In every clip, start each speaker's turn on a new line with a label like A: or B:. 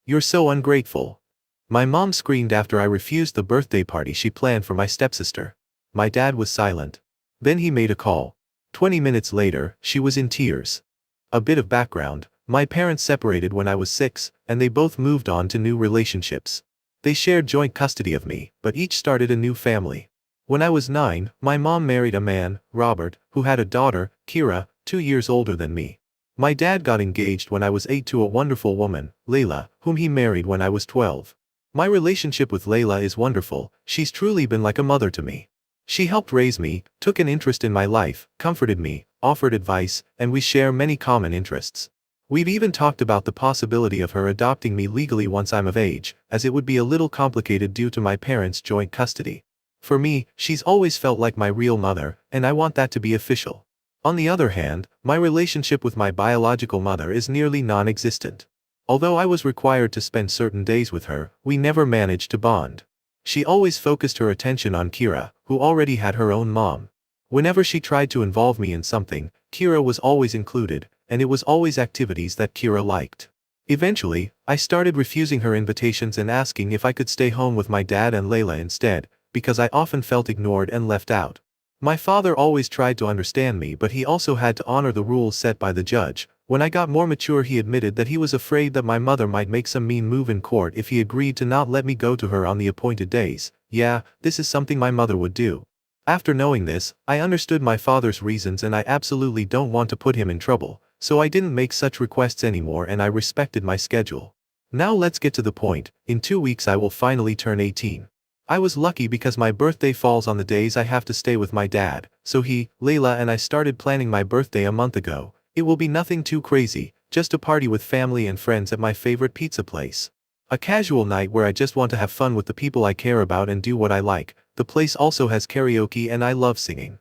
A: You're so ungrateful. My mom screamed after I refused the birthday party she planned for my stepsister. My dad was silent. Then he made a call. 20 minutes later, she was in tears. A bit of background: my parents separated when I was 6, and they both moved on to new relationships. They shared joint custody of me, but each started a new family. When I was 9, my mom married a man, Robert, who had a daughter, Kira, 2 years older than me. My dad got engaged when I was 8 to a wonderful woman, Layla, whom he married when I was 12. My relationship with Layla is wonderful. She's truly been like a mother to me. She helped raise me, took an interest in my life, comforted me, offered advice, and we share many common interests. We've even talked about the possibility of her adopting me legally once I'm of age, as it would be a little complicated due to my parents' joint custody. For me, she's always felt like my real mother, and I want that to be official. On the other hand, my relationship with my biological mother is nearly non-existent. Although I was required to spend certain days with her, we never managed to bond. She always focused her attention on Kira, who already had her own mom. Whenever she tried to involve me in something, Kira was always included, and it was always activities that Kira liked. Eventually, I started refusing her invitations and asking if I could stay home with my dad and Layla instead, because I often felt ignored and left out. My father always tried to understand me, but he also had to honor the rules set by the judge. When I got more mature, he admitted that he was afraid that my mother might make some mean move in court if he agreed to not let me go to her on the appointed days. Yeah, this is something my mother would do. After knowing this, I understood my father's reasons, and I absolutely don't want to put him in trouble, so I didn't make such requests anymore and I respected my schedule. Now let's get to the point. In 2 weeks I will finally turn 18. I was lucky because my birthday falls on the days I have to stay with my dad, so he, Layla, and I started planning my birthday a month ago. It will be nothing too crazy, just a party with family and friends at my favorite pizza place. A casual night where I just want to have fun with the people I care about and do what I like. The place also has karaoke and I love singing.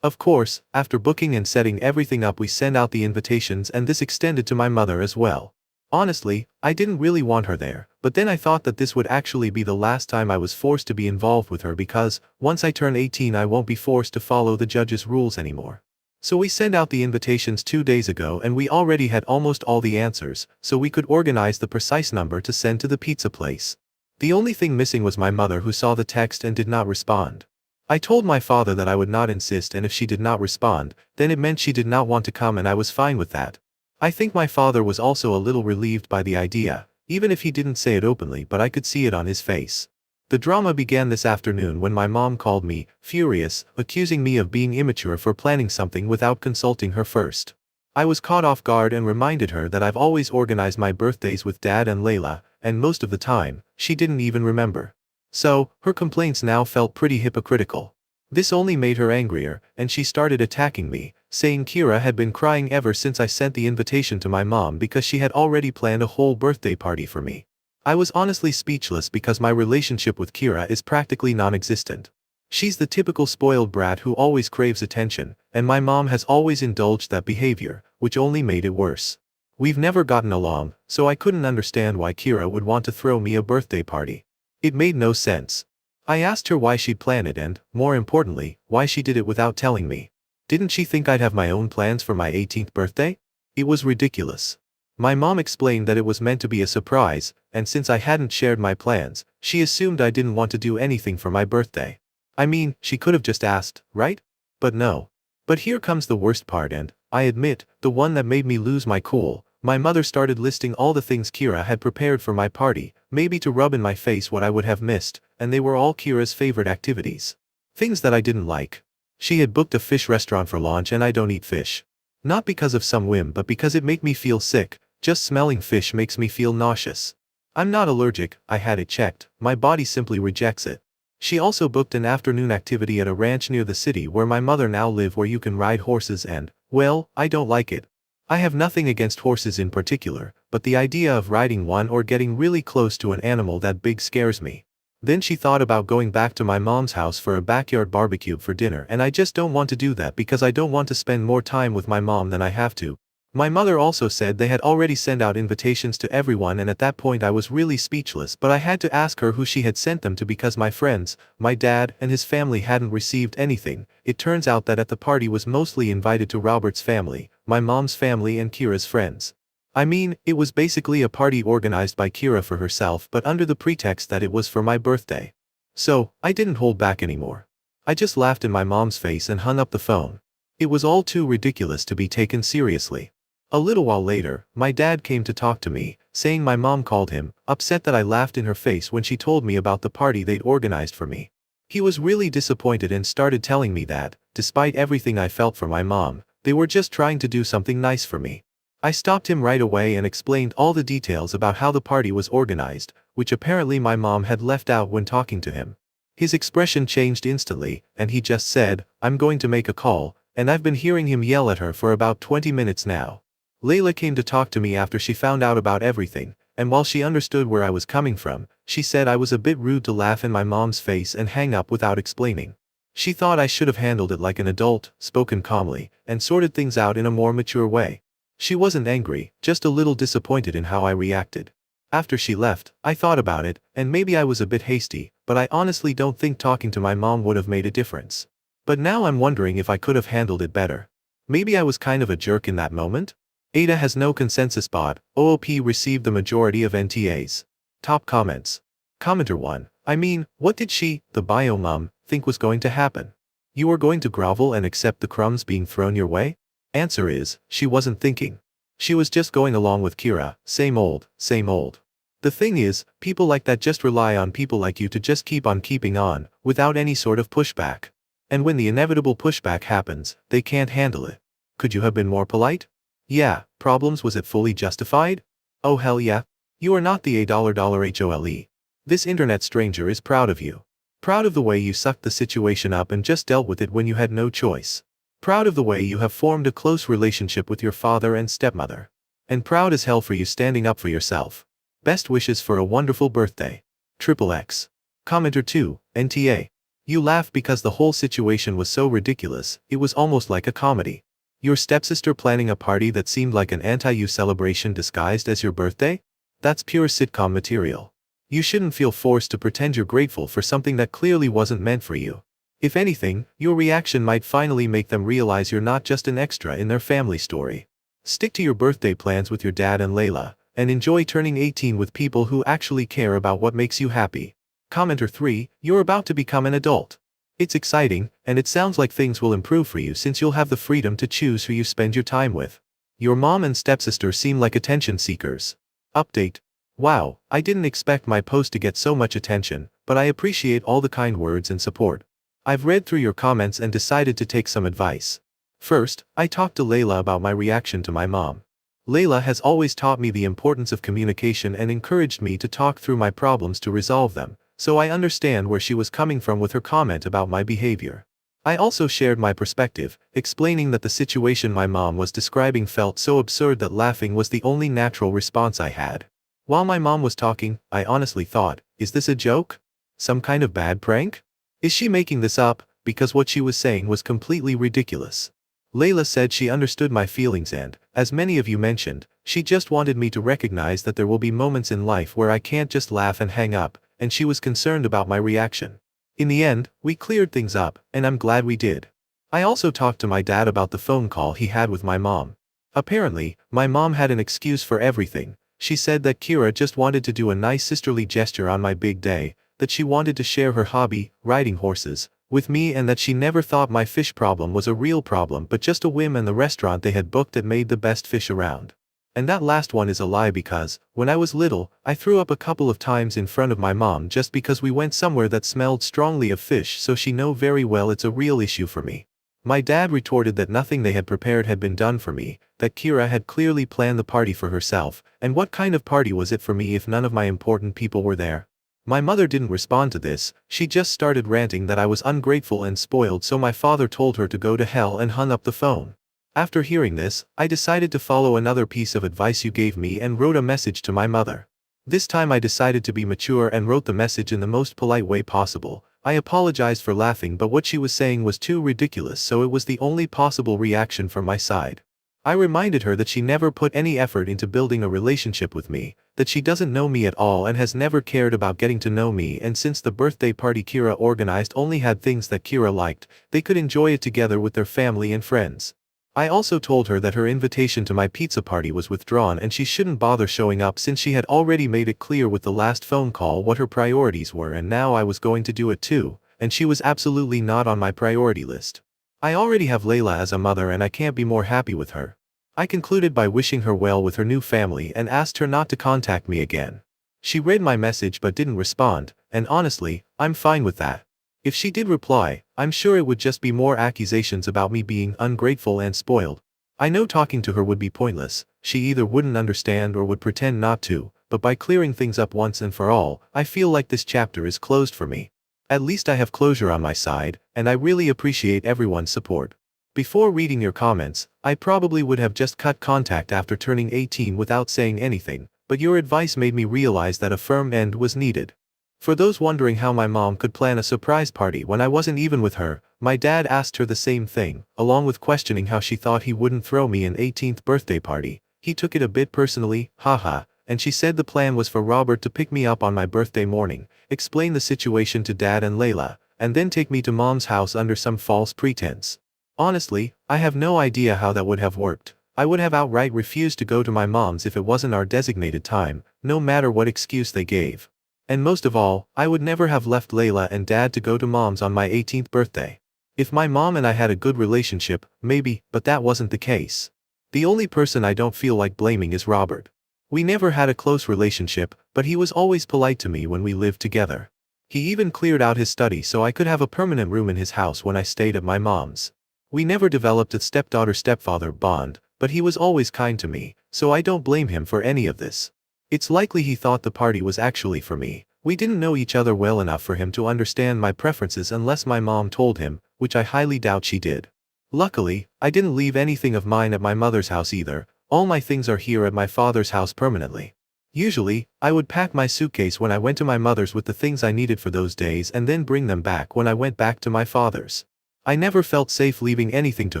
A: Of course, after booking and setting everything up, we send out the invitations, and this extended to my mother as well. Honestly, I didn't really want her there, but then I thought that this would actually be the last time I was forced to be involved with her, because once I turn 18 I won't be forced to follow the judge's rules anymore. So we sent out the invitations 2 days ago, and we already had almost all the answers, so we could organize the precise number to send to the pizza place. The only thing missing was my mother, who saw the text and did not respond. I told my father that I would not insist, and if she did not respond, then it meant she did not want to come, and I was fine with that. I think my father was also a little relieved by the idea, even if he didn't say it openly, but I could see it on his face. The drama began this afternoon when my mom called me, furious, accusing me of being immature for planning something without consulting her first. I was caught off guard and reminded her that I've always organized my birthdays with Dad and Layla, and most of the time, she didn't even remember. So, her complaints now felt pretty hypocritical. This only made her angrier, and she started attacking me, saying Kira had been crying ever since I sent the invitation to my mom because she had already planned a whole birthday party for me. I was honestly speechless because my relationship with Kira is practically non-existent. She's the typical spoiled brat who always craves attention, and my mom has always indulged that behavior, which only made it worse. We've never gotten along, so I couldn't understand why Kira would want to throw me a birthday party. It made no sense. I asked her why she'd plan it and, more importantly, why she did it without telling me. Didn't she think I'd have my own plans for my 18th birthday? It was ridiculous. My mom explained that it was meant to be a surprise, and since I hadn't shared my plans, she assumed I didn't want to do anything for my birthday. I mean, she could have just asked, right? But no. But here comes the worst part, and, I admit, the one that made me lose my cool. My mother started listing all the things Kira had prepared for my party, maybe to rub in my face what I would have missed, and they were all Kira's favorite activities. Things that I didn't like. She had booked a fish restaurant for lunch, and I don't eat fish. Not because of some whim, but because it made me feel sick. Just smelling fish makes me feel nauseous. I'm not allergic, I had it checked, my body simply rejects it. She also booked an afternoon activity at a ranch near the city where my mother now lives, where you can ride horses, and, well, I don't like it. I have nothing against horses in particular, but the idea of riding one or getting really close to an animal that big scares me. Then she thought about going back to my mom's house for a backyard barbecue for dinner, and I just don't want to do that because I don't want to spend more time with my mom than I have to. My mother also said they had already sent out invitations to everyone, and at that point I was really speechless, but I had to ask her who she had sent them to because my friends, my dad and his family hadn't received anything. It turns out that at the party was mostly invited to Robert's family, my mom's family and Kira's friends. I mean, it was basically a party organized by Kira for herself but under the pretext that it was for my birthday. So, I didn't hold back anymore. I just laughed in my mom's face and hung up the phone. It was all too ridiculous to be taken seriously. A little while later, my dad came to talk to me, saying my mom called him, upset that I laughed in her face when she told me about the party they'd organized for me. He was really disappointed and started telling me that, despite everything I felt for my mom, they were just trying to do something nice for me. I stopped him right away and explained all the details about how the party was organized, which apparently my mom had left out when talking to him. His expression changed instantly, and he just said, "I'm going to make a call," and I've been hearing him yell at her for about 20 minutes now. Layla came to talk to me after she found out about everything, and while she understood where I was coming from, she said I was a bit rude to laugh in my mom's face and hang up without explaining. She thought I should have handled it like an adult, spoken calmly, and sorted things out in a more mature way. She wasn't angry, just a little disappointed in how I reacted. After she left, I thought about it, and maybe I was a bit hasty, but I honestly don't think talking to my mom would have made a difference. But now I'm wondering if I could have handled it better. Maybe I was kind of a jerk in that moment? Ada has no consensus bot. OOP received the majority of NTAs. Top comments. Commenter 1. I mean, what did she, the bio mom, think was going to happen? You were going to grovel and accept the crumbs being thrown your way? Answer is, she wasn't thinking. She was just going along with Kira, same old, same old. The thing is, people like that just rely on people like you to just keep on keeping on, without any sort of pushback. And when the inevitable pushback happens, they can't handle it. Could you have been more polite? Yeah, problems. Was it fully justified? Oh hell yeah. You are not the $HOLE. This internet stranger is proud of you. Proud of the way you sucked the situation up and just dealt with it when you had no choice. Proud of the way you have formed a close relationship with your father and stepmother. And proud as hell for you standing up for yourself. Best wishes for a wonderful birthday. XXX. Commenter 2, NTA. You laughed because the whole situation was so ridiculous, it was almost like a comedy. Your stepsister planning a party that seemed like an anti-you celebration disguised as your birthday? That's pure sitcom material. You shouldn't feel forced to pretend you're grateful for something that clearly wasn't meant for you. If anything, your reaction might finally make them realize you're not just an extra in their family story. Stick to your birthday plans with your dad and Layla, and enjoy turning 18 with people who actually care about what makes you happy. Commenter 3, you're about to become an adult. It's exciting, and it sounds like things will improve for you since you'll have the freedom to choose who you spend your time with. Your mom and stepsister seem like attention seekers. Update. Wow, I didn't expect my post to get so much attention, but I appreciate all the kind words and support. I've read through your comments and decided to take some advice. First, I talked to Layla about my reaction to my mom. Layla has always taught me the importance of communication and encouraged me to talk through my problems to resolve them, so I understand where she was coming from with her comment about my behavior. I also shared my perspective, explaining that the situation my mom was describing felt so absurd that laughing was the only natural response I had. While my mom was talking, I honestly thought, is this a joke? Some kind of bad prank? Is she making this up? Because what she was saying was completely ridiculous. Layla said she understood my feelings and, as many of you mentioned, she just wanted me to recognize that there will be moments in life where I can't just laugh and hang up, and she was concerned about my reaction. In the end, we cleared things up, and I'm glad we did. I also talked to my dad about the phone call he had with my mom. Apparently, my mom had an excuse for everything. She said that Kira just wanted to do a nice sisterly gesture on my big day, that she wanted to share her hobby, riding horses, with me, and that she never thought my fish problem was a real problem but just a whim and the restaurant they had booked that made the best fish around. And that last one is a lie because, when I was little, I threw up a couple of times in front of my mom just because we went somewhere that smelled strongly of fish, so she know very well it's a real issue for me. My dad retorted that nothing they had prepared had been done for me, that Kira had clearly planned the party for herself, and what kind of party was it for me if none of my important people were there? My mother didn't respond to this, she just started ranting that I was ungrateful and spoiled, so my father told her to go to hell and hung up the phone. After hearing this, I decided to follow another piece of advice you gave me and wrote a message to my mother. This time I decided to be mature and wrote the message in the most polite way possible. I apologized for laughing, but what she was saying was too ridiculous, so it was the only possible reaction from my side. I reminded her that she never put any effort into building a relationship with me, that she doesn't know me at all and has never cared about getting to know me, and since the birthday party Kira organized only had things that Kira liked, they could enjoy it together with their family and friends. I also told her that her invitation to my pizza party was withdrawn and she shouldn't bother showing up since she had already made it clear with the last phone call what her priorities were, and now I was going to do it too, and she was absolutely not on my priority list. I already have Layla as a mother and I can't be more happy with her. I concluded by wishing her well with her new family and asked her not to contact me again. She read my message but didn't respond, and honestly, I'm fine with that. If she did reply, I'm sure it would just be more accusations about me being ungrateful and spoiled. I know talking to her would be pointless, she either wouldn't understand or would pretend not to, but by clearing things up once and for all, I feel like this chapter is closed for me. At least I have closure on my side, and I really appreciate everyone's support. Before reading your comments, I probably would have just cut contact after turning 18 without saying anything, but your advice made me realize that a firm end was needed. For those wondering how my mom could plan a surprise party when I wasn't even with her, my dad asked her the same thing, along with questioning how she thought he wouldn't throw me an 18th birthday party. He took it a bit personally, haha, and she said the plan was for Robert to pick me up on my birthday morning, explain the situation to Dad and Layla, and then take me to Mom's house under some false pretense. Honestly, I have no idea how that would have worked. I would have outright refused to go to my mom's if it wasn't our designated time, no matter what excuse they gave. And most of all, I would never have left Layla and Dad to go to Mom's on my 18th birthday. If my mom and I had a good relationship, maybe, but that wasn't the case. The only person I don't feel like blaming is Robert. We never had a close relationship, but he was always polite to me when we lived together. He even cleared out his study so I could have a permanent room in his house when I stayed at my mom's. We never developed a stepdaughter-stepfather bond, but he was always kind to me, so I don't blame him for any of this. It's likely he thought the party was actually for me. We didn't know each other well enough for him to understand my preferences unless my mom told him, which I highly doubt she did. Luckily, I didn't leave anything of mine at my mother's house either. All my things are here at my father's house permanently. Usually, I would pack my suitcase when I went to my mother's with the things I needed for those days and then bring them back when I went back to my father's. I never felt safe leaving anything to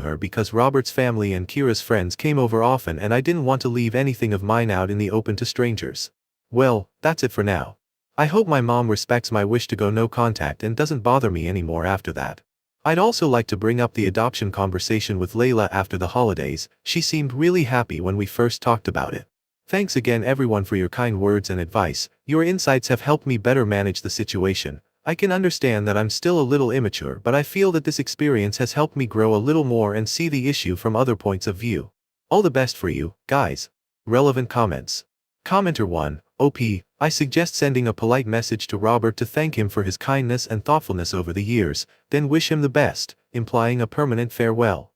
A: her because Robert's family and Kira's friends came over often and I didn't want to leave anything of mine out in the open to strangers. Well, that's it for now. I hope my mom respects my wish to go no contact and doesn't bother me anymore after that. I'd also like to bring up the adoption conversation with Layla after the holidays. She seemed really happy when we first talked about it. Thanks again everyone for your kind words and advice. Your insights have helped me better manage the situation. I can understand that I'm still a little immature, but I feel that this experience has helped me grow a little more and see the issue from other points of view. All the best for you, guys. Relevant comments. Commenter 1, OP, I suggest sending a polite message to Robert to thank him for his kindness and thoughtfulness over the years, then wish him the best, implying a permanent farewell.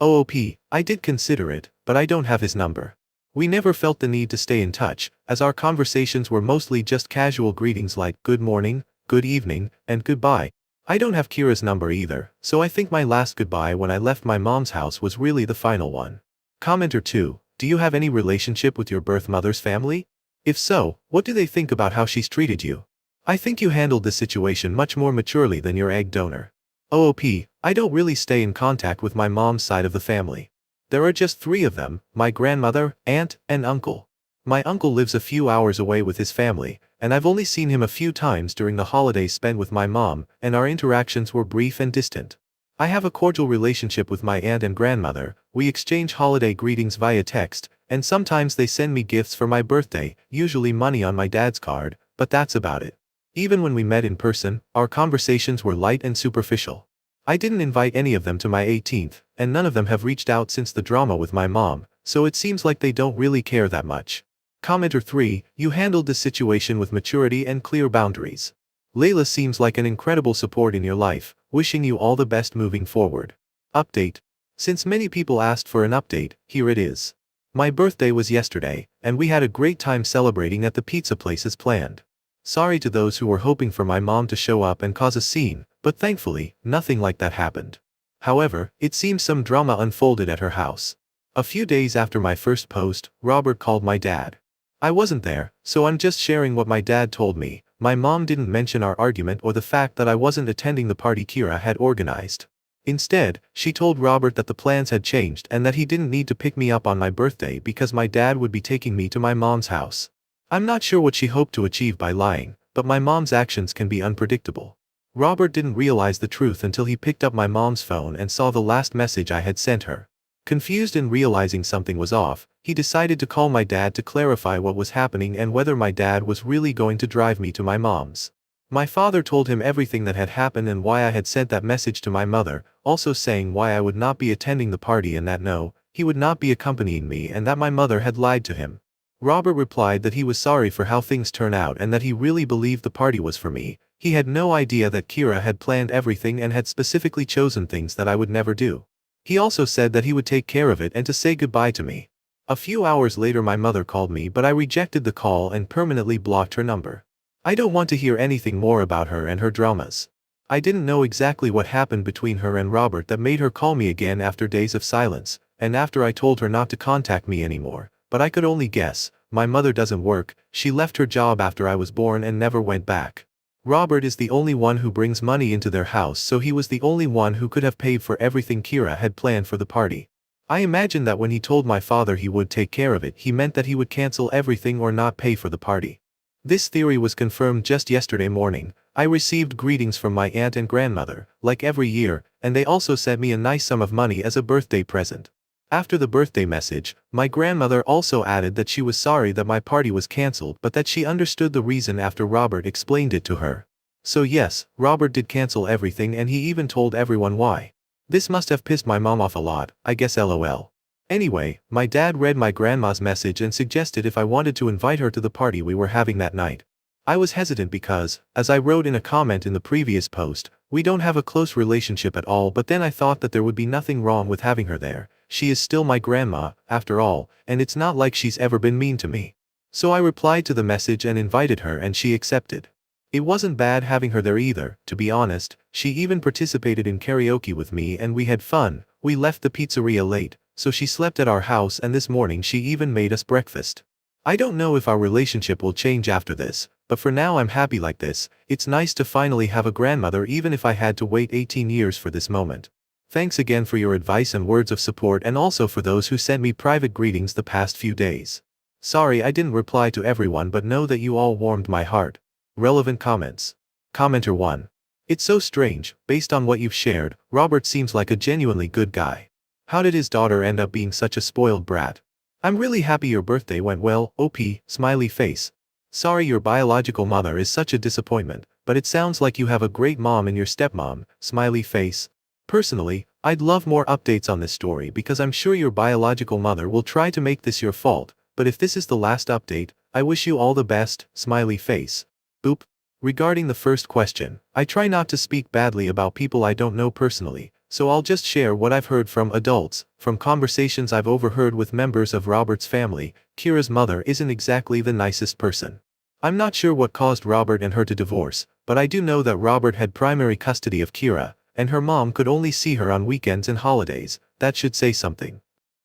A: OOP, I did consider it, but I don't have his number. We never felt the need to stay in touch, as our conversations were mostly just casual greetings like good morning, good evening, and goodbye. I don't have Kira's number either, so I think my last goodbye when I left my mom's house was really the final one. Commenter 2, do you have any relationship with your birth mother's family? If so, what do they think about how she's treated you? I think you handled this situation much more maturely than your egg donor. OOP, I don't really stay in contact with my mom's side of the family. There are just 3 of them, my grandmother, aunt, and uncle. My uncle lives a few hours away with his family, and I've only seen him a few times during the holidays spent with my mom, and our interactions were brief and distant. I have a cordial relationship with my aunt and grandmother. We exchange holiday greetings via text, and sometimes they send me gifts for my birthday, usually money on my dad's card, but that's about it. Even when we met in person, our conversations were light and superficial. I didn't invite any of them to my 18th, and none of them have reached out since the drama with my mom, so it seems like they don't really care that much. Commenter 3, you handled this situation with maturity and clear boundaries. Layla seems like an incredible support in your life, wishing you all the best moving forward. Update. Since many people asked for an update, here it is. My birthday was yesterday, and we had a great time celebrating at the pizza place as planned. Sorry to those who were hoping for my mom to show up and cause a scene, but thankfully, nothing like that happened. However, it seems some drama unfolded at her house. A few days after my first post, Robert called my dad. I wasn't there, so I'm just sharing what my dad told me. My mom didn't mention our argument or the fact that I wasn't attending the party Kira had organized. Instead, she told Robert that the plans had changed and that he didn't need to pick me up on my birthday because my dad would be taking me to my mom's house. I'm not sure what she hoped to achieve by lying, but my mom's actions can be unpredictable. Robert didn't realize the truth until he picked up my mom's phone and saw the last message I had sent her. Confused and realizing something was off, he decided to call my dad to clarify what was happening and whether my dad was really going to drive me to my mom's. My father told him everything that had happened and why I had sent that message to my mother, also saying why I would not be attending the party and that no, he would not be accompanying me and that my mother had lied to him. Robert replied that he was sorry for how things turned out and that he really believed the party was for me. He had no idea that Kira had planned everything and had specifically chosen things that I would never do. He also said that he would take care of it and to say goodbye to me. A few hours later my mother called me but I rejected the call and permanently blocked her number. I don't want to hear anything more about her and her dramas. I didn't know exactly what happened between her and Robert that made her call me again after days of silence, and after I told her not to contact me anymore, but I could only guess. My mother doesn't work, she left her job after I was born and never went back. Robert is the only one who brings money into their house, so he was the only one who could have paid for everything Kira had planned for the party. I imagine that when he told my father he would take care of it, he meant that he would cancel everything or not pay for the party. This theory was confirmed just yesterday morning. I received greetings from my aunt and grandmother, like every year, and they also sent me a nice sum of money as a birthday present. After the birthday message, my grandmother also added that she was sorry that my party was cancelled but that she understood the reason after Robert explained it to her. So yes, Robert did cancel everything and he even told everyone why. This must have pissed my mom off a lot, I guess lol. Anyway, my dad read my grandma's message and suggested if I wanted to invite her to the party we were having that night. I was hesitant because, as I wrote in a comment in the previous post, we don't have a close relationship at all, but then I thought that there would be nothing wrong with having her there. She is still my grandma, after all, and it's not like she's ever been mean to me. So I replied to the message and invited her and she accepted. It wasn't bad having her there either, to be honest. She even participated in karaoke with me and we had fun. We left the pizzeria late, so she slept at our house and this morning she even made us breakfast. I don't know if our relationship will change after this, but for now I'm happy like this. It's nice to finally have a grandmother even if I had to wait 18 years for this moment. Thanks again for your advice and words of support and also for those who sent me private greetings the past few days. Sorry I didn't reply to everyone but know that you all warmed my heart. Relevant comments. Commenter 1. It's so strange, based on what you've shared, Robert seems like a genuinely good guy. How did his daughter end up being such a spoiled brat? I'm really happy your birthday went well, OP, smiley face. Sorry your biological mother is such a disappointment, but it sounds like you have a great mom in your stepmom, smiley face. Personally, I'd love more updates on this story because I'm sure your biological mother will try to make this your fault, but if this is the last update, I wish you all the best, smiley face. Boop. Regarding the first question, I try not to speak badly about people I don't know personally, so I'll just share what I've heard from adults. From conversations I've overheard with members of Robert's family, Kira's mother isn't exactly the nicest person. I'm not sure what caused Robert and her to divorce, but I do know that Robert had primary custody of Kira, and her mom could only see her on weekends and holidays. That should say something.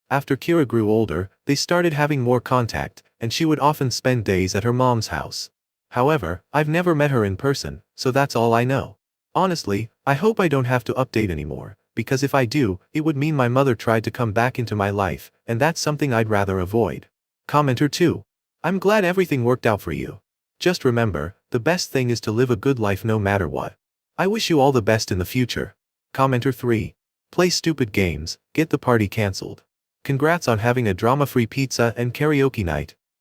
A: After Kira grew older, they started having more contact, and she would often spend days at her mom's house. However, I've never met her in person, so that's all I know. Honestly, I hope I don't have to update anymore, because if I do, it would mean my mother tried to come back into my life, and that's something I'd rather avoid. Commenter 2. I'm glad everything worked out for you. Just remember, the best thing is to live a good life no matter what. I wish you all the best in the future. Commenter 3. Play stupid games, get the party cancelled. Congrats on having a drama-free pizza and karaoke night.